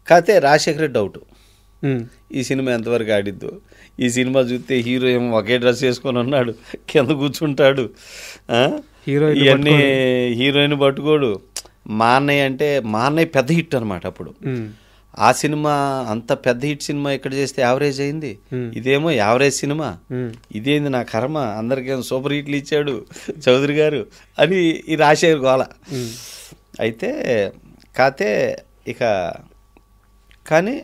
కాకపోతే రాజశేఖర్ డౌట్ ఈ సినిమా ఎంతవరకు ఆడిద్దు. ఈ సినిమా చూస్తే హీరో ఏమో ఒకే డ్రెస్ వేసుకొని ఉన్నాడు, కింద కూర్చుంటాడు, ఇవన్నీ హీరోయిన్ పట్టుకోడు. మా అన్నయ్య పెద్ద హిట్ అనమాట అప్పుడు. ఆ సినిమా అంత పెద్ద హిట్ సినిమా ఇక్కడ చేస్తే యావరేజ్ అయింది, ఇదేమో యావరేజ్ సినిమా, ఇదేంది నా కర్మ, అందరికేమో సూపర్ హిట్లు ఇచ్చాడు చౌదరి గారు అని ఈ రాజశేఖర్ గోల. అయితే కాతే ఇక కానీ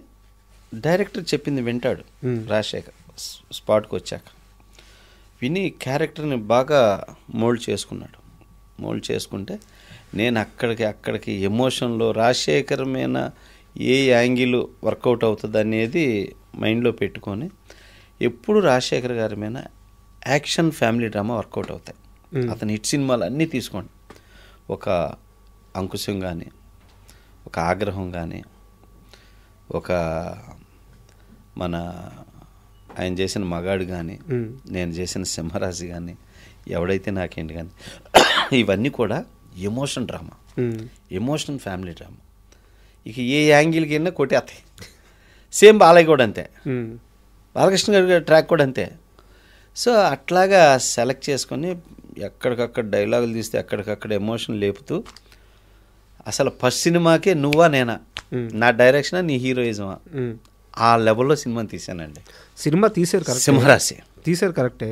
డైరెక్టర్ చెప్పింది వింటాడు రాజశేఖర్. స్పాట్కి వచ్చాక విని క్యారెక్టర్ని బాగా మోల్డ్ చేసుకున్నాడు. మోల్డ్ చేసుకుంటే నేను అక్కడికి ఎమోషన్లో రాజశేఖర్ మీద ఏ యాంగిల్ వర్కౌట్ అవుతుంది అనేది మైండ్లో పెట్టుకొని ఎప్పుడు రాజశేఖర్ గారి మీద యాక్షన్ ఫ్యామిలీ డ్రామా వర్కౌట్ అవుతాయి. అతని హిట్ సినిమాలు అన్నీ తీసుకోండి, ఒక అంకుశం కానీ, ఒక ఆగ్రహం కానీ, ఒక మన ఆయన చేసిన మగాడు కానీ, నేను చేసిన సింహరాజు కానీ, ఎవడైతే నాకేంటి కానీ, ఇవన్నీ కూడా emotion drama, emotion family drama. ఇక ఏ యాంగిల్కి వెళ్ళినా కొట్టేస్తాయి. సేమ్ బాలయ్య కూడా అంతే, బాలకృష్ణ గారి ట్రాక్ కూడా అంతే. సో అట్లాగా సెలెక్ట్ చేసుకొని ఎక్కడికక్కడ డైలాగులు తీస్తే ఎక్కడికక్కడ ఎమోషన్ లేపుతూ అసలు ఫస్ట్ సినిమాకే నువ్వా నేనా, నా డైరెక్షనా నీ హీరోయిజమా, ఆ లెవెల్లో సినిమాని తీశానండి. సినిమా తీసారు కరెక్ట్, సింహరాశి తీసారు కరెక్టే.